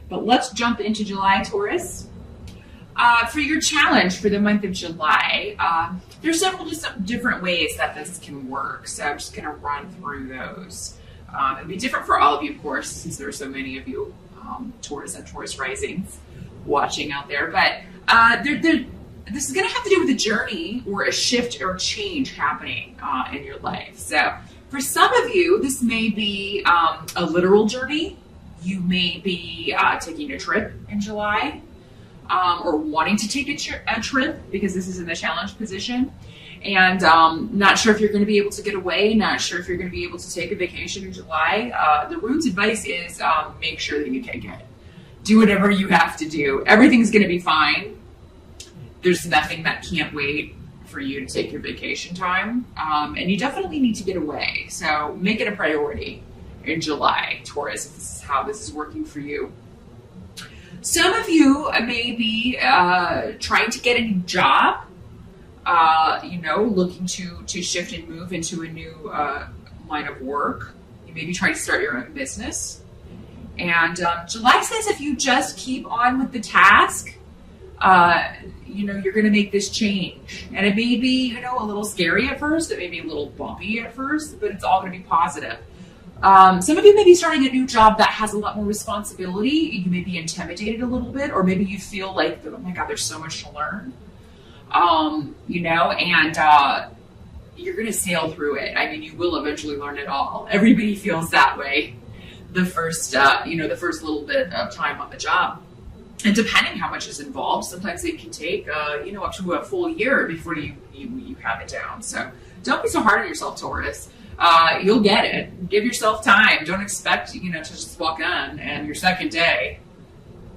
But let's jump into July, Taurus. For your challenge for the month of July, there's several different ways that this can work. So I'm just going to run through those. It'll be different for all of you, of course, since there are so many of you Taurus and Taurus risings watching out there. But this is going to have to do with a journey or a shift or change happening in your life. So for some of you, this may be a literal journey. You may be taking a trip in July. Or wanting to take a trip because this is in the challenge position, and not sure if you're going to be able to get away, not sure if you're going to be able to take a vacation in July. The room's advice is make sure that you take it. Do whatever you have to do. Everything's going to be fine. There's nothing that can't wait for you to take your vacation time, and you definitely need to get away. So make it a priority in July, Taurus, if this is how this is working for you. Some of you may be trying to get a new job, looking to shift and move into a new line of work. You may be trying to start your own business. And July says if you just keep on with the task, you're going to make this change. And it may be, a little scary at first. It may be a little bumpy at first, but it's all going to be positive. Some of you may be starting a new job that has a lot more responsibility. You may be intimidated a little bit, or maybe you feel like, oh my God, there's so much to learn, and you're going to sail through it. I mean, you will eventually learn it all. Everybody feels that way the first little bit of time on the job. And depending how much is involved, sometimes it can take, up to a full year before you have it down. So don't be so hard on yourself, Taurus. You'll get it. Give yourself time. Don't expect, to just walk on and your second day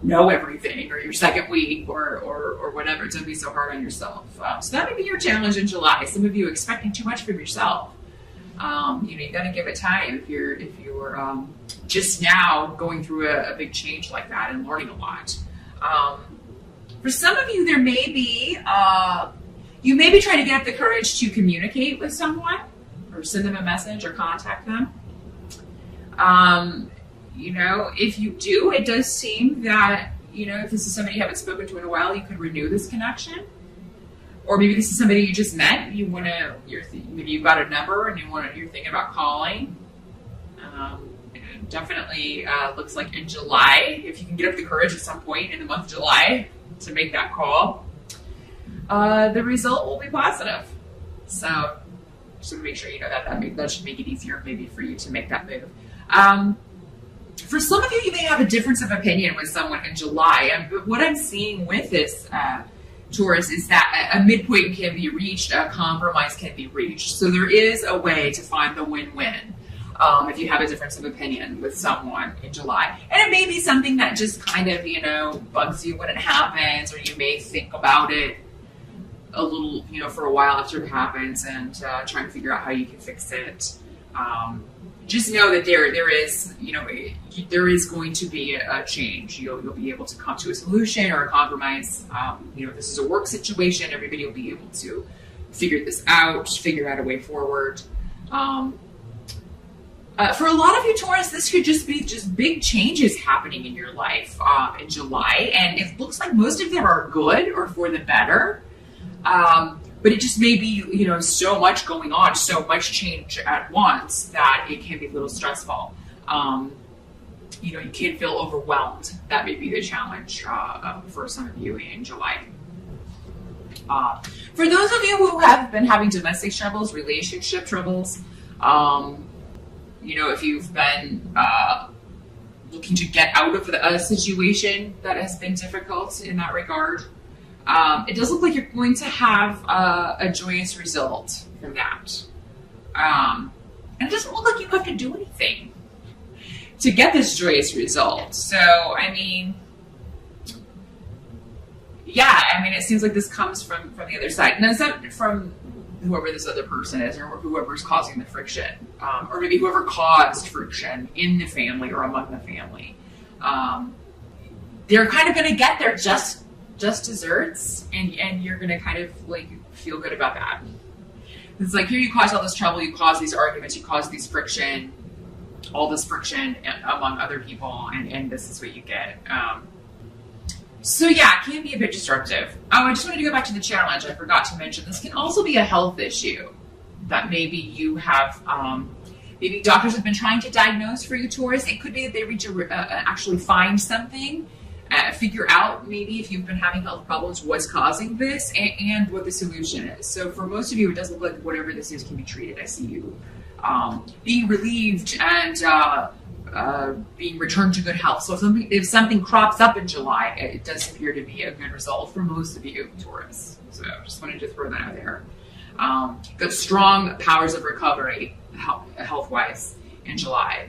know everything, or your second week or whatever. Don't be so hard on yourself. So that may be your challenge in July. Some of you expecting too much from yourself. You got to give it time if you're just now going through a big change like that and learning a lot. For some of you, there may be, you may be trying to get up the courage to communicate with someone, or send them a message or contact them. If you do, it does seem that, if this is somebody you haven't spoken to in a while, you could renew this connection. Or maybe this is somebody you just met, maybe you've got a number and you're thinking about calling. Definitely looks like in July, if you can get up the courage at some point in the month of July to make that call, the result will be positive. So make sure you know that should make it easier maybe for you to make that move. For some of you, you may have a difference of opinion with someone in July. But what I'm seeing with this Taurus is that a midpoint can be reached, a compromise can be reached. So there is a way to find the win-win if you have a difference of opinion with someone in July. And it may be something that just kind of, bugs you when it happens, or you may think about it a little, for a while after it happens, and trying to figure out how you can fix it. Just know that there is going to be a change. You'll be able to come to a solution or a compromise. If this is a work situation, everybody will be able to figure this out, figure out a way forward. For a lot of you, Taurus, this could just be big changes happening in your life in July, and it looks like most of them are good or for the better. But it just may be, so much going on, so much change at once that it can be a little stressful. You can feel overwhelmed. That may be the challenge for some of you in July. For those of you who have been having domestic troubles, relationship troubles, if you've been looking to get out of a situation that has been difficult in that regard, it does look like you're going to have a joyous result from that. And it doesn't look like you have to do anything to get this joyous result. So, it seems like this comes from the other side. And it's not from whoever this other person is, or whoever's causing the friction, or maybe whoever caused friction in the family or among the family. They're kind of going to get their just desserts, and you're going to kind of feel good about that. It's like, here you caused all this trouble, you caused these arguments, you caused these friction, all this friction among other people, and this is what you get. So yeah, it can be a bit disruptive. Oh, I just wanted to go back to the challenge. I forgot to mention this can also be a health issue that maybe you have. Maybe doctors have been trying to diagnose for you, Taurus. It could be that they reach actually find something, figure out maybe if you've been having health problems, what's causing this, and what the solution is. So for most of you, it does look like whatever this is can be treated. I see you being relieved and being returned to good health. So if something crops up in July, it does appear to be a good result for most of you, Taurus. So just wanted to throw that out there. Got strong powers of recovery health-wise in July.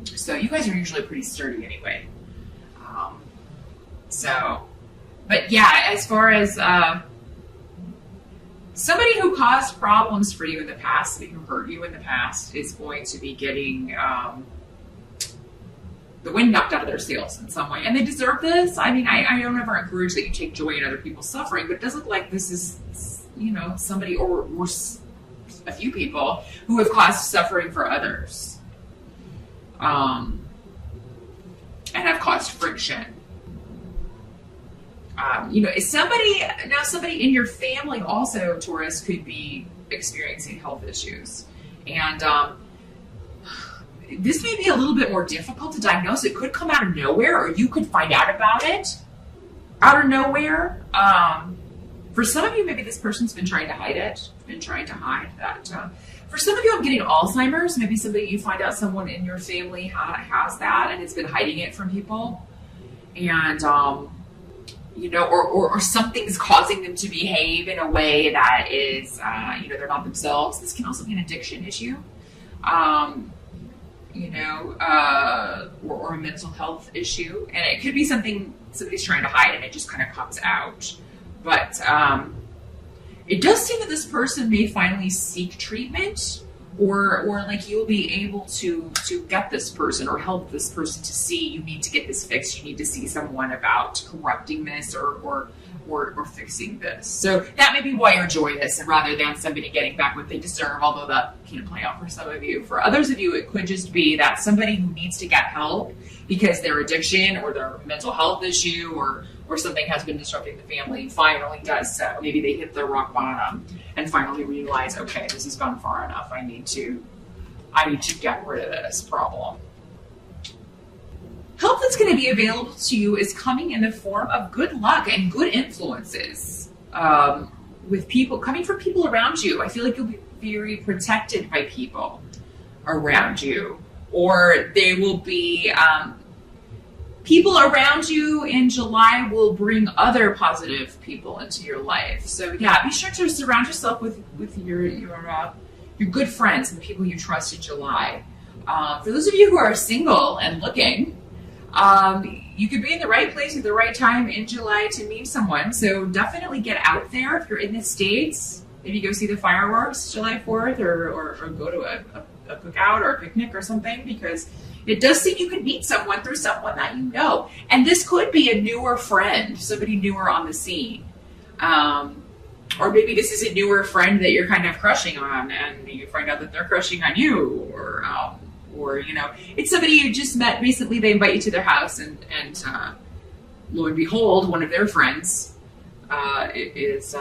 So you guys are usually pretty sturdy anyway. But yeah, as far as somebody who caused problems for you in the past, somebody who hurt you in the past, is going to be getting the wind knocked out of their sails in some way. And they deserve this. I mean, I don't ever encourage that you take joy in other people's suffering, but it does look like this is, somebody or a few people who have caused suffering for others. And have caused friction. Somebody in your family also, Taurus, could be experiencing health issues. And this may be a little bit more difficult to diagnose. It could come out of nowhere, or you could find out about it out of nowhere. For some of you, maybe this person's been trying to hide it, that. For some of you, I'm getting Alzheimer's. Maybe you find out someone in your family has that and it's been hiding it from people. And, or something's causing them to behave in a way that is, they're not themselves. This can also be an addiction issue. Or a mental health issue. And it could be something somebody's trying to hide and it just kind of comes out. But it does seem that this person may finally seek treatment, or like you'll be able to get this person or help this person to see you need to get this fixed. You need to see someone about correcting this or fixing this. So that may be why you're joyous, rather than somebody getting back what they deserve, although that can play out for some of you. For others of you, it could just be that somebody who needs to get help because their addiction or their mental health issue or something has been disrupting the family finally does so. Maybe they hit their rock bottom and finally realize, okay, this has gone far enough. I need to get rid of this problem. Help that's going to be available to you is coming in the form of good luck and good influences with people, coming from people around you. I feel like you'll be very protected by people around you, or they will be people around you in July will bring other positive people into your life. So yeah, be sure to surround yourself with your good friends and the people you trust in July. For those of you who are single and looking, you could be in the right place at the right time in July to meet someone. So definitely get out there. If you're in the States, maybe go see the fireworks July 4th or go to a cookout or a picnic or something, because it does seem you could meet someone through someone that you know. And this could be a newer friend, somebody newer on the scene. Or maybe this is a newer friend that you're kind of crushing on and you find out that they're crushing on you, or it's somebody you just met recently. They invite you to their house and lo and behold, one of their friends is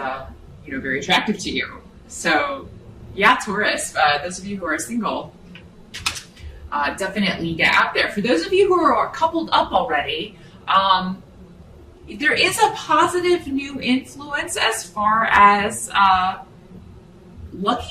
very attractive to you. So yeah, Taurus, those of you who are single, definitely get out there. For those of you who are coupled up already, there is a positive new influence as far as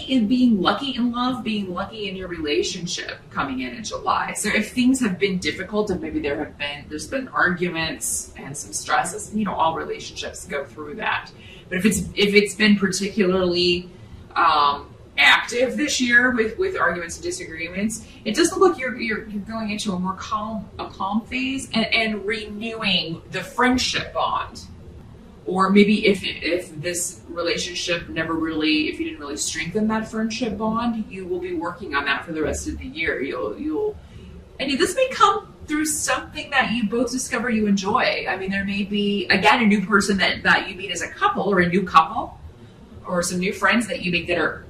being lucky in love, being lucky in your relationship coming in July. So if things have been difficult and maybe there's been arguments and some stresses, all relationships go through that. But if it's been particularly active this year with arguments and disagreements, it does look like you're going into a more calm phase and renewing the friendship bond. Or maybe if this relationship if you didn't really strengthen that friendship bond, you will be working on that for the rest of the year. This may come through something that you both discover you enjoy. I mean, there may be, again, a new person that you meet as a couple, or a new couple, or some new friends that you make that are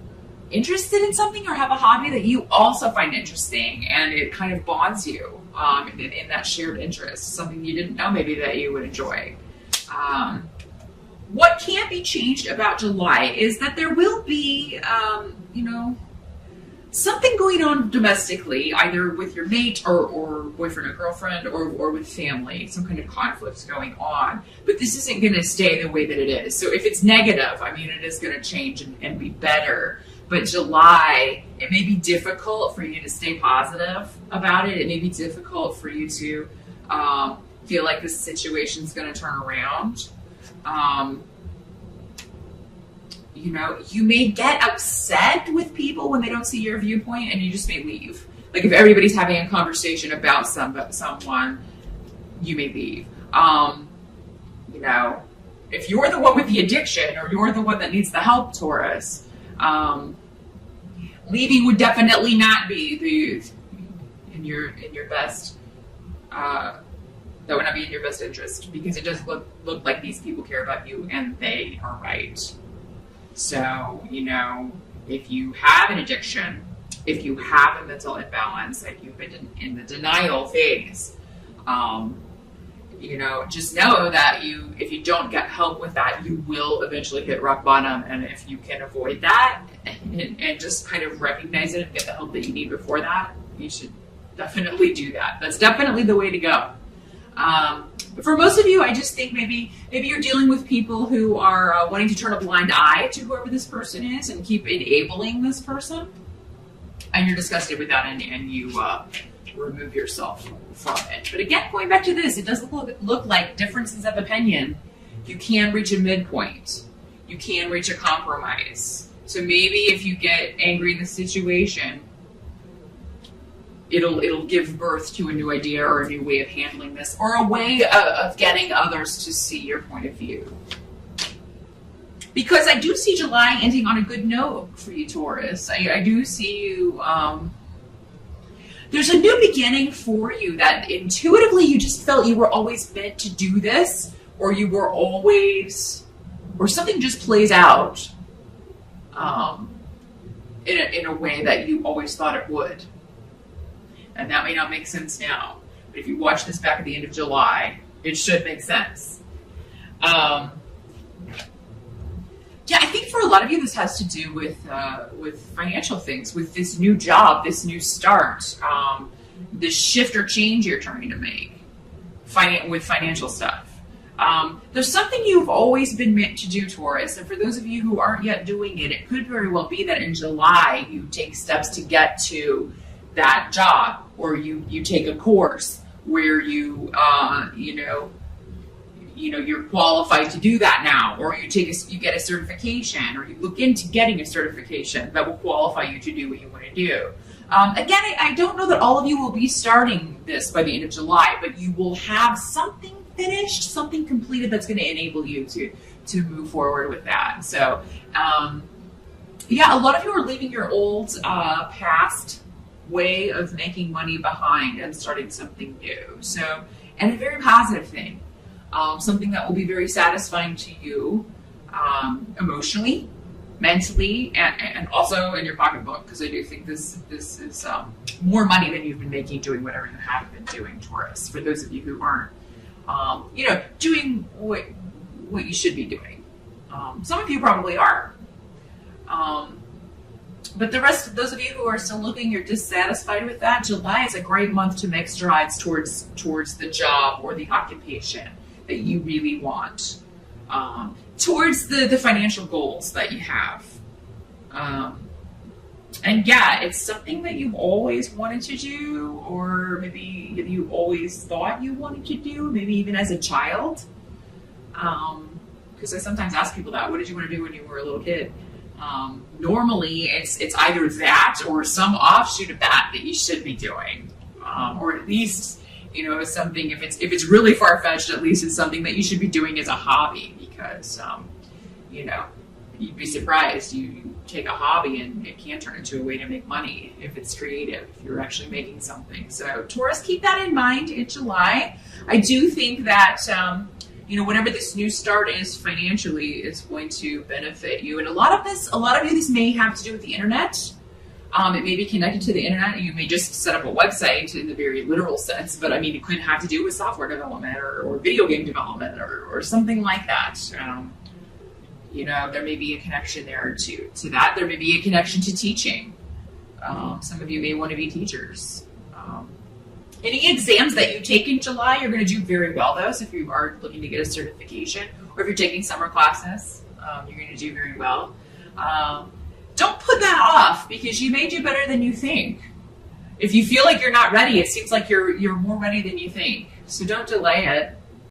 interested in something or have a hobby that you also find interesting, and it kind of bonds you in that shared interest, something you didn't know maybe that you would enjoy. What can't be changed about July is that there will be, something going on domestically, either with your mate or boyfriend or girlfriend or with family, some kind of conflict going on. But this isn't going to stay the way that it is. So if it's negative, it is going to change and be better. But July, it may be difficult for you to stay positive about it. It may be difficult for you to feel like this situation is going to turn around. You may get upset with people when they don't see your viewpoint, and you just may leave. Like if everybody's having a conversation about someone, you may leave. If you're the one with the addiction or you're the one that needs the help, Taurus, leaving would definitely not be in your best. That would not be in your best interest, because it does look like these people care about you, and they are right. So, if you have an addiction, if you have a mental imbalance, and you've been in the denial phase, just know that if you don't get help with that, you will eventually hit rock bottom. And if you can avoid that and just kind of recognize it and get the help that you need before that, you should definitely do that. That's definitely the way to go. But for most of you, I just think maybe you're dealing with people who are wanting to turn a blind eye to whoever this person is and keep enabling this person, and you're disgusted with that, and you remove yourself from it. But again, going back to this, it doesn't look like differences of opinion. You can reach a midpoint. You can reach a compromise. So maybe if you get angry in the situation, it'll give birth to a new idea or a new way of handling this, or a way of getting others to see your point of view. Because I do see July ending on a good note for you, Taurus. I do see you, there's a new beginning for you that intuitively you just felt you were always meant to do this, or you were always, or something just plays out in a way that you always thought it would. And that may not make sense now, but if you watch this back at the end of July, it should make sense. I think for a lot of you, this has to do with financial things, with this new job, this new start, this shift or change you're trying to make with financial stuff. There's something you've always been meant to do, Taurus, and for those of you who aren't yet doing it, it could very well be that in July you take steps to get to that job, or you take a course where you're qualified to do that now, or you get a certification, or you look into getting a certification that will qualify you to do what you want to do. Again, I don't know that all of you will be starting this by the end of July, but you will have something finished, something completed that's going to enable you to move forward with that. So, a lot of you are leaving your old past way of making money behind and starting something new. So, and a very positive thing, something that will be very satisfying to you emotionally, mentally, and also in your pocketbook, because I do think this is more money than you've been making doing whatever you have been doing, Taurus, for those of you who aren't doing what you should be doing. Some of you probably are. But the rest of those of you who are still looking, you're dissatisfied with that, July is a great month to make strides towards the job or the occupation that you really want, towards the financial goals that you have. It's something that you've always wanted to do, or maybe you always thought you wanted to do, maybe even as a child. Because I sometimes ask people that, what did you want to do when you were a little kid? Normally it's either that or some offshoot of that you should be doing, or at least something, if it's really far-fetched, at least it's something that you should be doing as a hobby, because you'd be surprised, you take a hobby and it can turn into a way to make money if it's creative, if you're actually making something. So Taurus, keep that in mind in July. I do think that whatever this new start is financially is going to benefit you. And a lot of you, this may have to do with the internet. It may be connected to the internet. You may just set up a website in the very literal sense, but I mean, it could have to do with software development or video game development or something like that. There may be a connection there to that. There may be a connection to teaching. Some of you may want to be teachers. Any exams that you take in July, you're going to do very well, though. So if you are looking to get a certification, or if you're taking summer classes, you're going to do very well. Don't put that off, because you may do better than you think. If you feel like you're not ready, it seems like you're more ready than you think. So don't delay it.